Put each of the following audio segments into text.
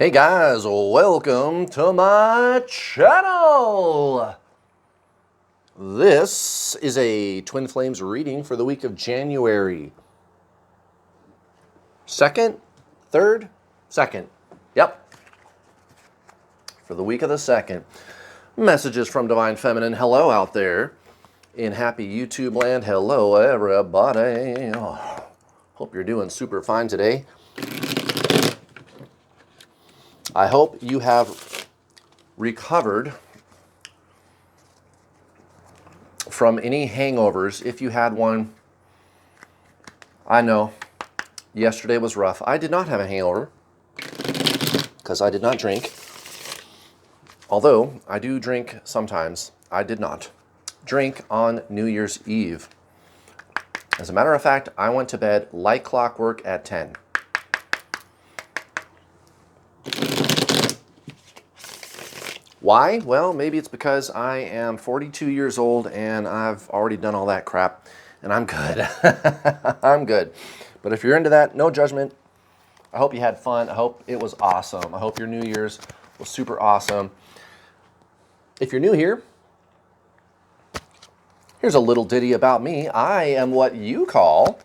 Hey guys, welcome to my channel. This is a Twin Flames reading for the week of January 2nd, 3rd, 2nd. Yep, for the week of the 2nd. Messages from Divine Feminine. Hello out there in happy YouTube land. Hello everybody. Oh, hope you're doing super fine today. I hope you have recovered from any hangovers, if you had one. I know, yesterday was rough. I did not have a hangover because I did not drink. Although I do drink sometimes, I did not drink on New Year's Eve. As a matter of fact, I went to bed like clockwork at 10. Why? Well, maybe it's because I am 42 years old and I've already done all that crap and I'm good. I'm good. But if you're into that, no judgment. I hope you had fun. I hope it was awesome. I hope your New Year's was super awesome. If you're new here, here's a little ditty about me. I am what you call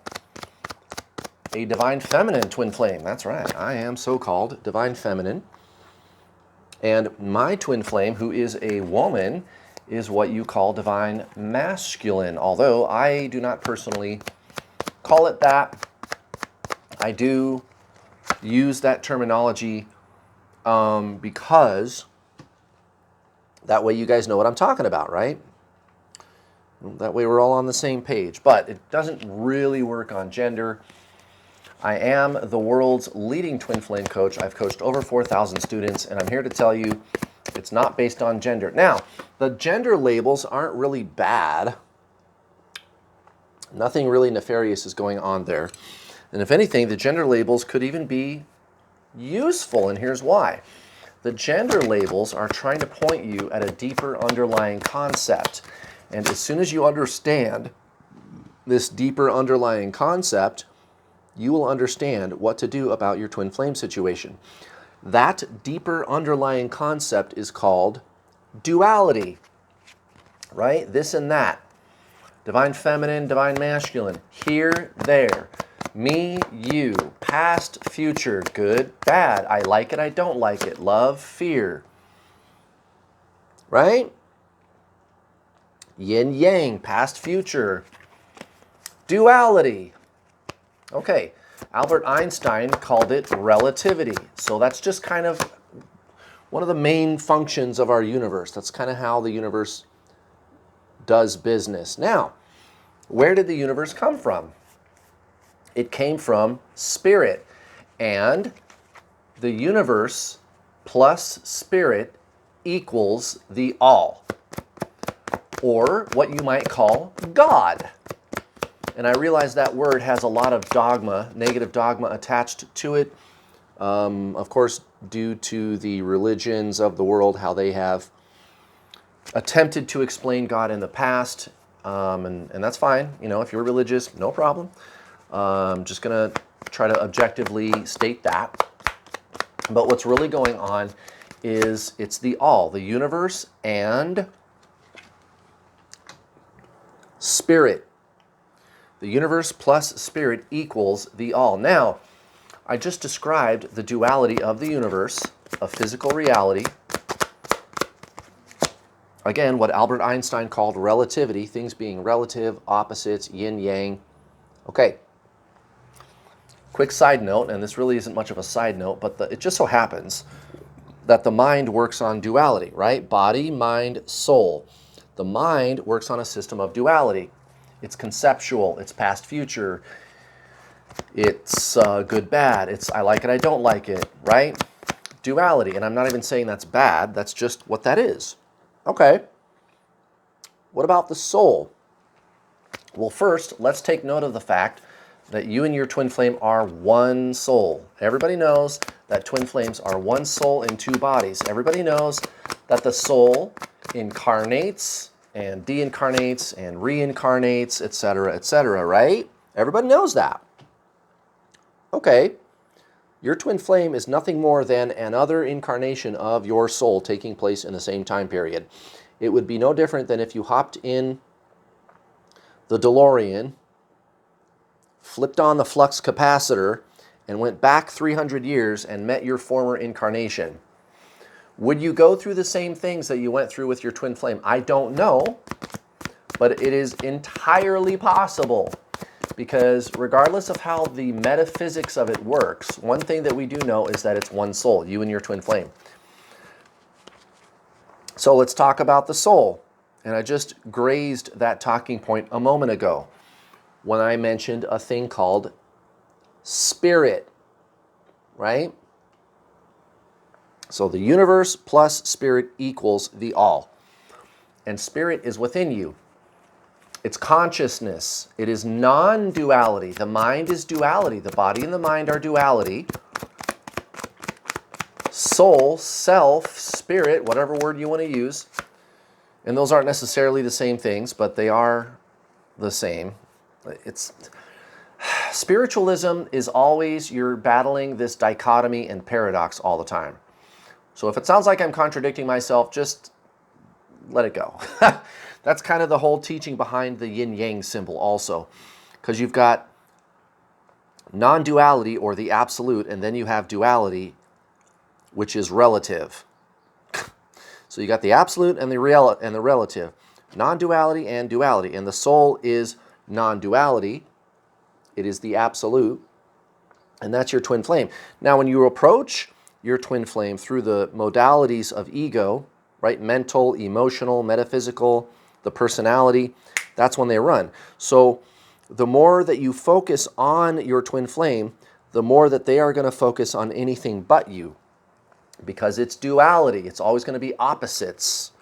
a Divine Feminine Twin Flame. That's right. I am so-called Divine Feminine. And my twin flame, who is a woman, is what you call Divine Masculine. Although I do not personally call it that. I do use that terminology because that way you guys know what I'm talking about, right? That way we're all on the same page. But it doesn't really work on gender. I am the world's leading twin flame coach. I've coached over 4,000 students, and I'm here to tell you it's not based on gender. Now, the gender labels aren't really bad. Nothing really nefarious is going on there. And if anything, the gender labels could even be useful, and here's why. The gender labels are trying to point you at a deeper underlying concept. And as soon as you understand this deeper underlying concept, you will understand what to do about your twin flame situation. That deeper underlying concept is called duality, right? This and that. Divine feminine, divine masculine. Here, there. Me, you. Past, future. Good, bad. I like it, I don't like it. Love, fear. Right? Yin, yang. Past, future. Duality. Okay, Albert Einstein called it relativity. So that's just kind of one of the main functions of our universe. That's kind of how the universe does business. Now, where did the universe come from? It came from spirit. And the universe plus spirit equals the all. Or what you might call God. And I realize that word has a lot of dogma, negative dogma attached to it. Of course, due to the religions of the world, how they have attempted to explain God in the past. And that's fine. You know, if you're religious, no problem. Just going to try to objectively state that. But what's really going on is it's the all, the universe and spirit. The universe plus spirit equals the all. Now, I just described the duality of the universe, of physical reality. Again, what Albert Einstein called relativity, things being relative, opposites, yin, yang. Okay. Quick side note, and this really isn't much of a side note, but it just so happens that the mind works on duality, right? Body, mind, soul. The mind works on a system of duality. It's conceptual, it's past, future, it's good, bad, it's I like it, I don't like it, right? Duality, and I'm not even saying that's bad, that's just what that is. Okay, what about the soul? Well, first, let's take note of the fact that you and your twin flame are one soul. Everybody knows that twin flames are one soul in two bodies. Everybody knows that the soul incarnates and deincarnates and reincarnates, etc., right? Everybody knows that. Okay, Your twin flame is nothing more than another incarnation of your soul taking place in the same time period. It would be no different than if you hopped in the DeLorean, flipped on the flux capacitor, and went back 300 years and met your former incarnation. Would you go through the same things that you went through with your twin flame? I don't know, but it is entirely possible. Because regardless of how the metaphysics of it works, one thing that we do know is that it's one soul, you and your twin flame. So let's talk about the soul. And I just grazed that talking point a moment ago when I mentioned a thing called spirit, right? So the universe plus spirit equals the all. And spirit is within you. It's consciousness. It is non-duality. The mind is duality. The body and the mind are duality. Soul, self, spirit, whatever word you want to use. And those aren't necessarily the same things, but they are the same. Spiritualism is always, you're battling this dichotomy and paradox all the time. So if it sounds like I'm contradicting myself, just let it go. That's kind of the whole teaching behind the yin-yang symbol also. Because you've got non-duality or the absolute, and then you have duality, which is relative. So you got the absolute and the relative. Non-duality and duality. And the soul is non-duality. It is the absolute. And that's your twin flame. Now when you approach your twin flame through the modalities of ego, right? Mental, emotional, metaphysical, the personality, that's when they run. So the more that you focus on your twin flame, the more that they are going to focus on anything but you. Because it's duality. It's always going to be opposites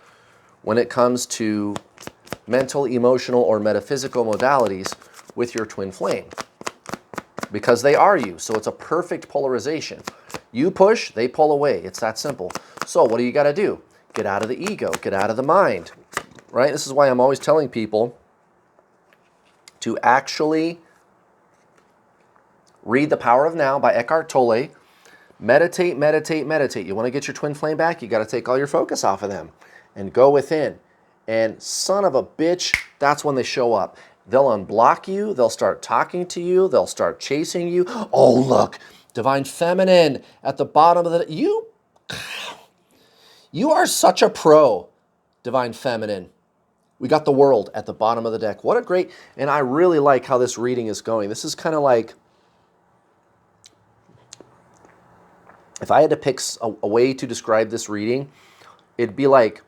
when it comes to mental, emotional, or metaphysical modalities with your twin flame. Because they are you. So it's a perfect polarization. You push, they pull away. It's that simple. So what do you got to do? Get out of the ego. Get out of the mind. Right? This is why I'm always telling people to actually read The Power of Now by Eckhart Tolle. Meditate, meditate, meditate. You want to get your twin flame back? You got to take all your focus off of them and go within. And son of a bitch, that's when they show up. They'll unblock you. They'll start talking to you. They'll start chasing you. Oh, look, divine feminine at the bottom of the... You are such a pro, divine feminine. We got the world at the bottom of the deck. What a great... And I really like how this reading is going. This is kind of like... If I had to pick a way to describe this reading, it'd be like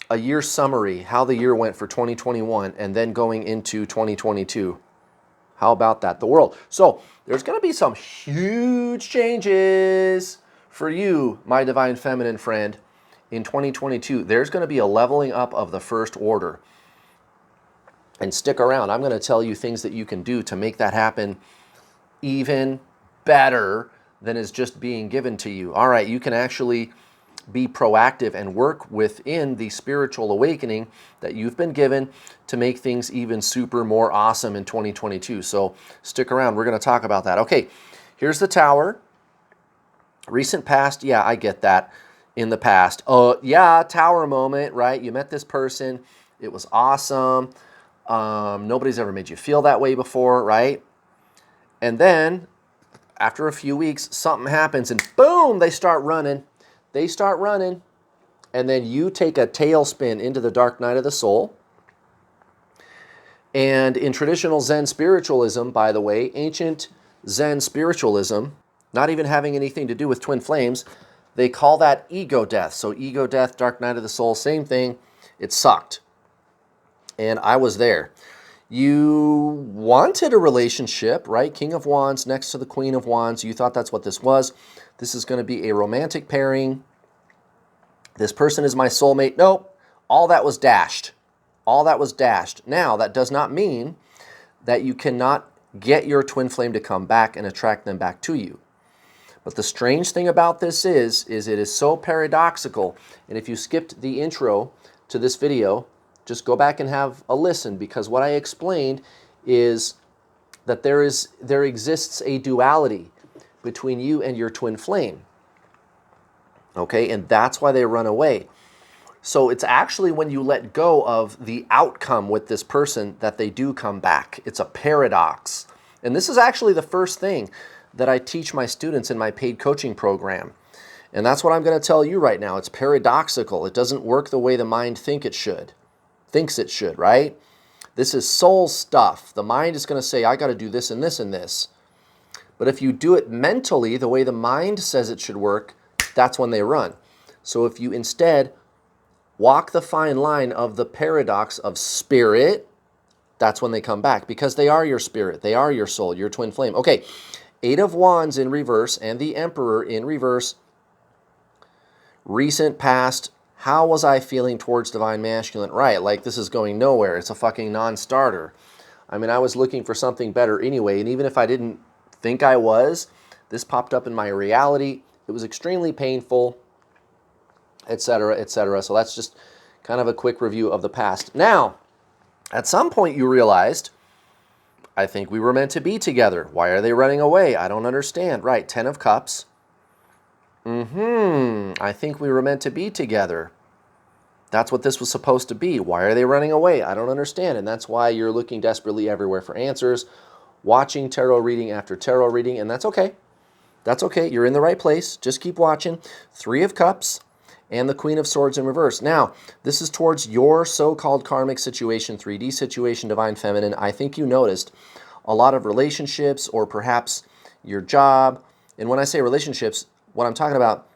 a year summary, how the year went for 2021, and then going into 2022. How about that? The world. So there's going to be some huge changes for you, my divine feminine friend, in 2022. There's going to be a leveling up of the first order. And stick around. I'm going to tell you things that you can do to make that happen even better than is just being given to you. All right, you can actually be proactive and work within the spiritual awakening that you've been given to make things even super more awesome in 2022. So stick around. We're going to talk about that. Okay, here's the Tower. Recent past, yeah, I get that. In the past. Yeah, Tower moment, right? You met this person. It was awesome. Nobody's ever made you feel that way before, right? And then after a few weeks, something happens and boom, they start running. They start running. And then you take a tailspin into the dark night of the soul. And in traditional Zen spiritualism, by the way, ancient Zen spiritualism, not even having anything to do with twin flames, they call that ego death. So ego death, dark night of the soul, same thing. It sucked. And I was there. You wanted a relationship, right? King of Wands next to the Queen of Wands. You thought that's what this was. This is going to be a romantic pairing. This person is my soulmate. Nope. All that was dashed. All that was dashed. Now, that does not mean that you cannot get your twin flame to come back and attract them back to you. But the strange thing about this is it is so paradoxical. And if you skipped the intro to this video, just go back and have a listen, because what I explained is that there exists a duality between you and your twin flame. Okay, and that's why they run away. So it's actually when you let go of the outcome with this person that they do come back. It's a paradox. And this is actually the first thing that I teach my students in my paid coaching program. And that's what I'm going to tell you right now. It's paradoxical. It doesn't work the way the mind thinks it should, right? This is soul stuff. The mind is going to say, I got to do this and this and this. But if you do it mentally, the way the mind says it should work, that's when they run. So if you instead walk the fine line of the paradox of spirit, that's when they come back, because they are your spirit. They are your soul, your twin flame. Okay, 8 of Wands in reverse and the Emperor in reverse. Recent past, how was I feeling towards Divine Masculine? Right, like this is going nowhere. It's a fucking non-starter. I mean, I was looking for something better anyway, and even if I didn't think I was, this popped up in my reality. It was extremely painful, etc., etc. So that's just kind of a quick review of the past. Now, at some point you realized, I think we were meant to be together. Why are they running away? I don't understand. Right, 10 of Cups. I think we were meant to be together. That's what this was supposed to be. Why are they running away? I don't understand. And that's why you're looking desperately everywhere for answers, watching tarot reading after tarot reading, and that's okay. That's okay. You're in the right place. Just keep watching. 3 of Cups and the Queen of Swords in reverse. Now, this is towards your so-called karmic situation, 3D situation, Divine Feminine. I think you noticed a lot of relationships or perhaps your job. And when I say relationships, what I'm talking about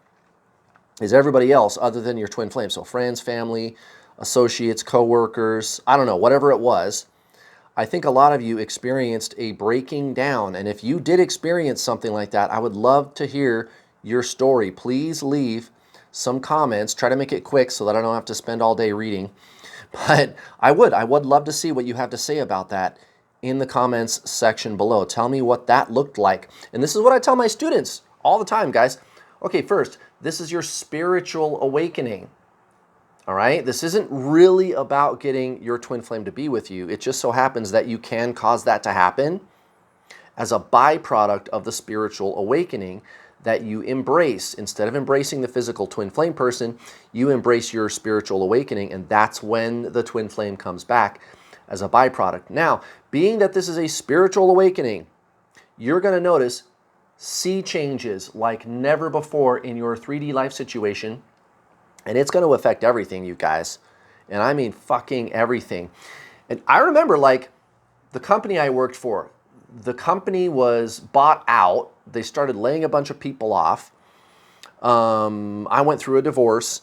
is everybody else other than your twin flame. So friends, family, associates, co-workers, I don't know, whatever it was. I think a lot of you experienced a breaking down. And if you did experience something like that, I would love to hear your story. Please leave some comments. Try to make it quick so that I don't have to spend all day reading. But I would love to see what you have to say about that in the comments section below. Tell me what that looked like. And this is what I tell my students all the time, guys. Okay, first, this is your spiritual awakening. All right? This isn't really about getting your twin flame to be with you. It just so happens that you can cause that to happen as a byproduct of the spiritual awakening that you embrace. Instead of embracing the physical twin flame person, you embrace your spiritual awakening, and that's when the twin flame comes back as a byproduct. Now, being that this is a spiritual awakening, you're going to notice sea changes like never before in your 3D life situation, and it's going to affect everything, you guys. And I mean fucking everything. And I remember, like, the company I worked for, the company was bought out. They started laying a bunch of people off. I went through a divorce.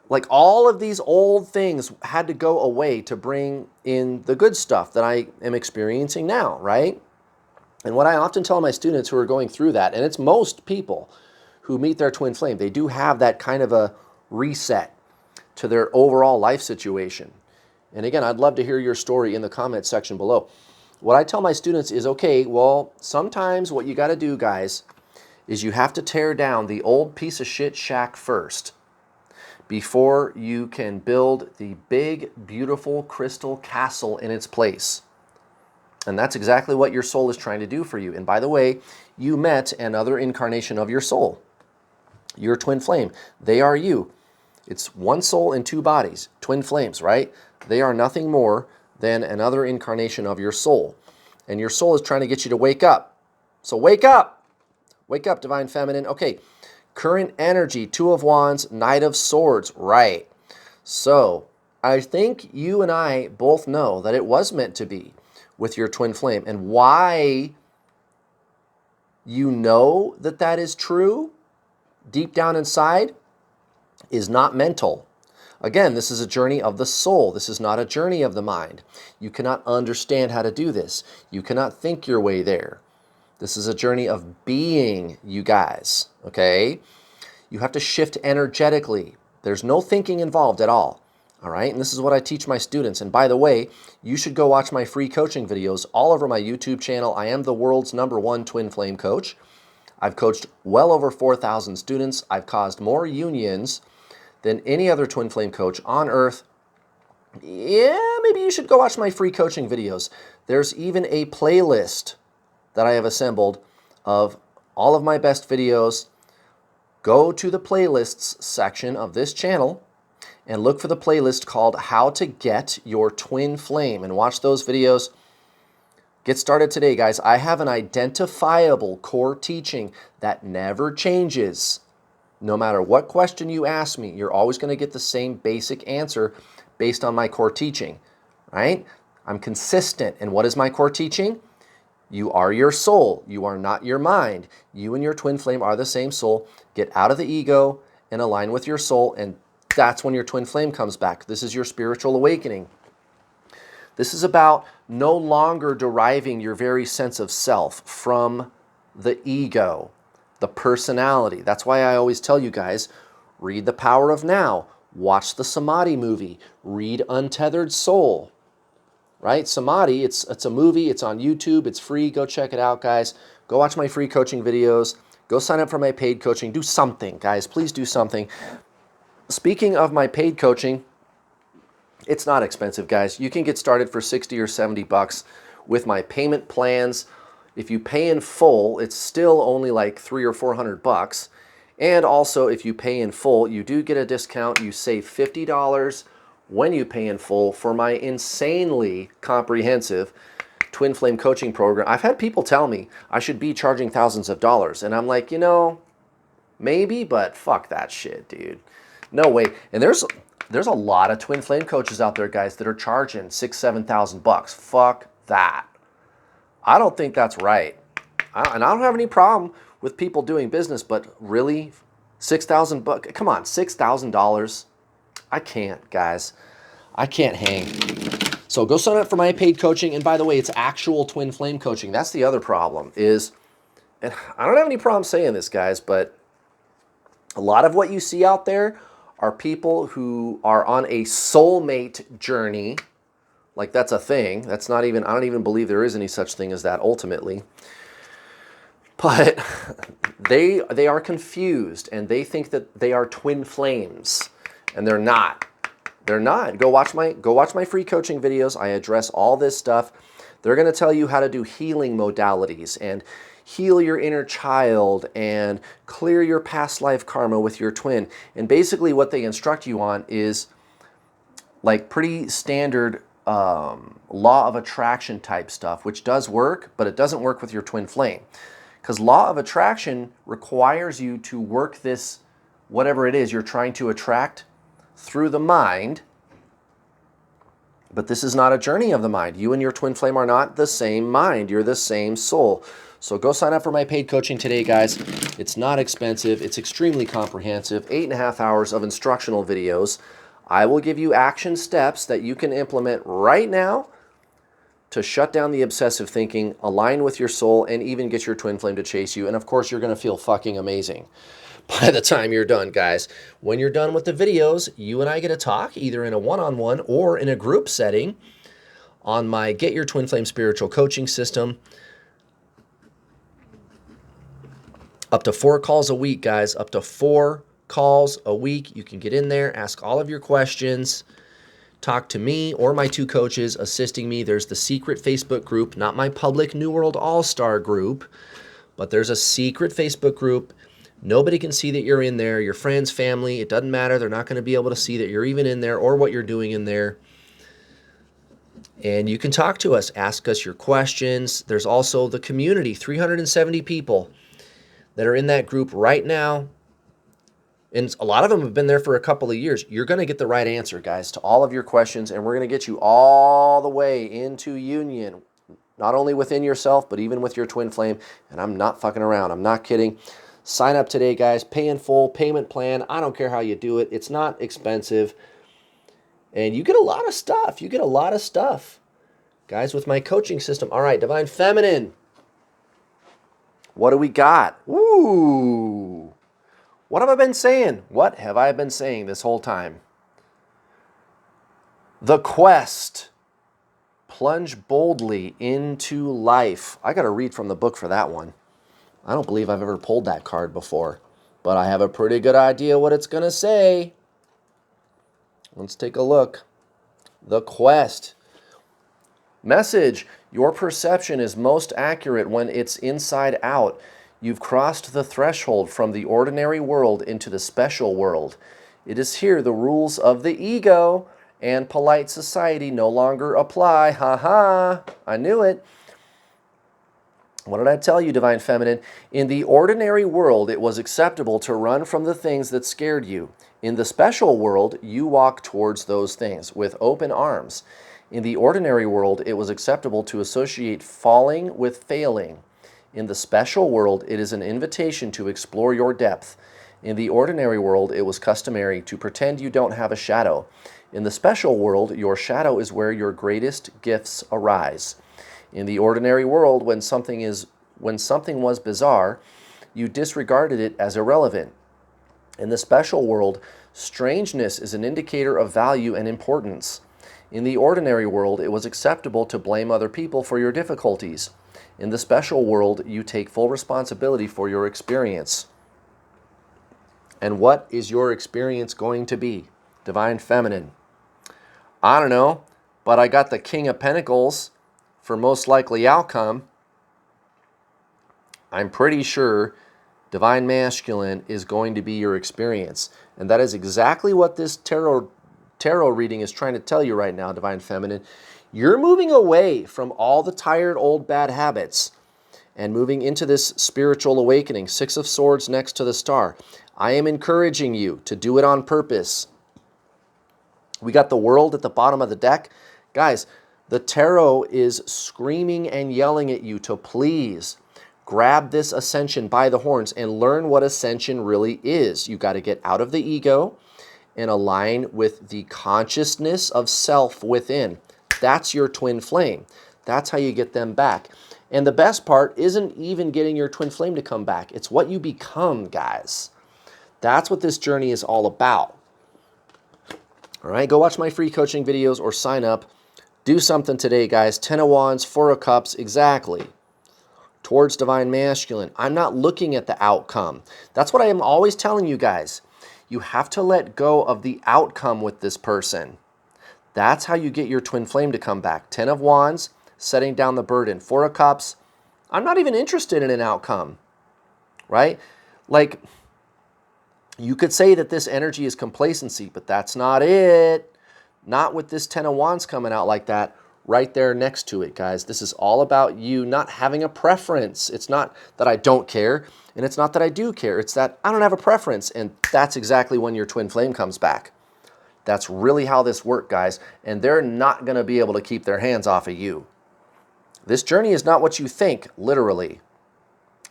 Like, all of these old things had to go away to bring in the good stuff that I am experiencing now, right? And what I often tell my students who are going through that, and it's most people who meet their twin flame, they do have that kind of a reset to their overall life situation. And again, I'd love to hear your story in the comments section below. What I tell my students is, okay, well, sometimes what you got to do, guys, is you have to tear down the old piece of shit shack first before you can build the big, beautiful crystal castle in its place. And that's exactly what your soul is trying to do for you. And by the way, you met another incarnation of your soul, your twin flame. They are you. It's one soul in 2 bodies, twin flames, right? They are nothing more than another incarnation of your soul. And your soul is trying to get you to wake up. So wake up. Wake up, Divine Feminine. Okay, current energy, 2 of Wands, Knight of Swords, right. So I think you and I both know that it was meant to be with your twin flame. And why you know that that is true deep down inside is not mental. Again, this is a journey of the soul. This is not a journey of the mind. You cannot understand how to do this. You cannot think your way there. This is a journey of being, you guys, okay? You have to shift energetically. There's no thinking involved at all. All right, and this is what I teach my students. And by the way, you should go watch my free coaching videos all over my YouTube channel. I am the world's #1 twin flame coach. I've coached well over 4,000 students. I've caused more unions than any other twin flame coach on earth. Yeah, maybe you should go watch my free coaching videos. There's even a playlist that I have assembled of all of my best videos, go to the playlists section of this channel and look for the playlist called How to Get Your Twin Flame and watch those videos. Get started today, guys. I have an identifiable core teaching that never changes. No matter what question you ask me, you're always going to get the same basic answer based on my core teaching, right? I'm consistent. And what is my core teaching? You are your soul. You are not your mind. You and your twin flame are the same soul. Get out of the ego and align with your soul, and that's when your twin flame comes back. This is your spiritual awakening. This is about no longer deriving your very sense of self from the ego, the personality. That's why I always tell you guys, read The Power of Now, watch the Samadhi movie, read Untethered Soul, right? Samadhi, it's a movie, it's on YouTube, it's free, go check it out, guys. Go watch my free coaching videos, go sign up for my paid coaching, do something, guys, please do something. Speaking of my paid coaching, it's not expensive, guys. You can get started for 60 or 70 bucks with my payment plans. If you pay in full, it's still only like 300 or 400 bucks. And also, if you pay in full, you do get a discount. You save $50 when you pay in full for my insanely comprehensive twin flame coaching program. I've had people tell me I should be charging thousands of dollars. And I'm like, you know, maybe, but fuck that shit, dude. No way. And there's a lot of twin flame coaches out there, guys, that are charging $6,000, $7,000. Fuck that. I don't think that's right. And I don't have any problem with people doing business, but really, $6,000? Come on, $6,000? I can't, guys. I can't hang. So go sign up for my paid coaching. And by the way, it's actual twin flame coaching. That's the other problem is, and I don't have any problem saying this, guys, but a lot of what you see out there are people who are on a soulmate journey. Like that's a thing. That's not even, I don't even believe there is any such thing as that ultimately. But they are confused and they think that they are twin flames and they're not. They're not. Go watch my free coaching videos. I address all this stuff. They're going to tell you how to do healing modalities and heal your inner child and clear your past life karma with your twin. And basically what they instruct you on is like pretty standard law of attraction type stuff, which does work, but it doesn't work with your twin flame. Because law of attraction requires you to work this, whatever it is you're trying to attract, through the mind. But this is not a journey of the mind. You and your twin flame are not the same mind. You're the same soul. So go sign up for my paid coaching today, guys. It's not expensive. It's extremely comprehensive. 8.5 hours of instructional videos. I will give you action steps that you can implement right now to shut down the obsessive thinking, align with your soul, and even get your twin flame to chase you. And of course, you're going to feel fucking amazing by the time you're done, guys. When you're done with the videos, you and I get to talk either in a one-on-one or in a group setting on my Get Your Twin Flame Spiritual Coaching System. Up to 4 calls a week, guys. Up to 4 calls a week. You can get in there, ask all of your questions, talk to me or my 2 coaches assisting me. There's the secret Facebook group, not my public New World All-Star group, but there's a secret Facebook group. Nobody can see that you're in there. Your friends, family, it doesn't matter. They're not going to be able to see that you're even in there or what you're doing in there. And you can talk to us, ask us your questions. There's also the community, 370 people that are in that group right now. And a lot of them have been there for a couple of years. You're going to get the right answer, guys, to all of your questions. And we're going to get you all the way into union, not only within yourself, but even with your twin flame. And I'm not fucking around. I'm not kidding. Sign up today, guys. Pay in full, payment plan. I don't care how you do it. It's not expensive. And you get a lot of stuff. You get a lot of stuff, guys, with my coaching system. All right, Divine Feminine. What do we got? Ooh. What have I been saying? What have I been saying this whole time? The quest. Plunge boldly into life. I got to read from the book for that one. I don't believe I've ever pulled that card before, but I have a pretty good idea what it's going to say. Let's take a look. The quest. Message. Your perception is most accurate when it's inside out. You've crossed the threshold from the ordinary world into the special world. It is here the rules of the ego and polite society no longer apply. Ha ha! I knew it. What did I tell you, Divine Feminine? In the ordinary world, it was acceptable to run from the things that scared you. In the special world, you walk towards those things with open arms. In the ordinary world, it was acceptable to associate falling with failing. In the special world, it is an invitation to explore your depth. In the ordinary world, it was customary to pretend you don't have a shadow. In the special world, your shadow is where your greatest gifts arise. In the ordinary world, when something was bizarre, you disregarded it as irrelevant. In the special world, strangeness is an indicator of value and importance. In the ordinary world, it was acceptable to blame other people for your difficulties. In the special world, you take full responsibility for your experience. And what is your experience going to be, Divine Feminine? I don't know, but I got the King of Pentacles for most likely outcome. I'm pretty sure Divine Masculine is going to be your experience. And that is exactly what this tarot reading is trying to tell you right now, Divine Feminine. You're moving away from all the tired old bad habits and moving into this spiritual awakening. 6 of Swords next to the star. I am encouraging you to do it on purpose. We got the World at the bottom of the deck. Guys, the tarot is screaming and yelling at you to please grab this ascension by the horns and learn what ascension really is. You got to get out of the ego and align with the consciousness of self within. That's your twin flame. That's how you get them back. And the best part isn't even getting your twin flame to come back. It's what you become, guys. That's what this journey is all about. All right, go watch my free coaching videos or sign up. Do something today, guys. 10 of Wands, 4 of Cups, exactly. Towards Divine Masculine. I'm not looking at the outcome. That's what I am always telling you guys. You have to let go of the outcome with this person. That's how you get your twin flame to come back. 10 of Wands, setting down the burden. 4 of Cups, I'm not even interested in an outcome, right? Like, you could say that this energy is complacency, but that's not it. Not with this 10 of Wands coming out like that right there next to it, guys. This is all about you not having a preference. It's not that I don't care, and it's not that I do care. It's that I don't have a preference, and that's exactly when your twin flame comes back. That's really how this works, guys, and they're not going to be able to keep their hands off of you. This journey is not what you think, literally.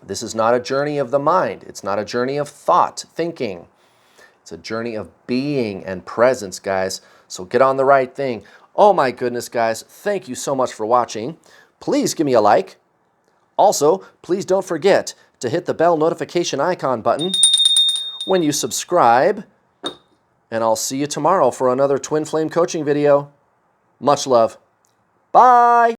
This is not a journey of the mind. It's not a journey of thought, thinking. It's a journey of being and presence, guys. So get on the right thing. Oh my goodness, guys. Thank you so much for watching. Please give me a like. Also, please don't forget to hit the bell notification icon button when you subscribe. And I'll see you tomorrow for another Twin Flame coaching video. Much love. Bye.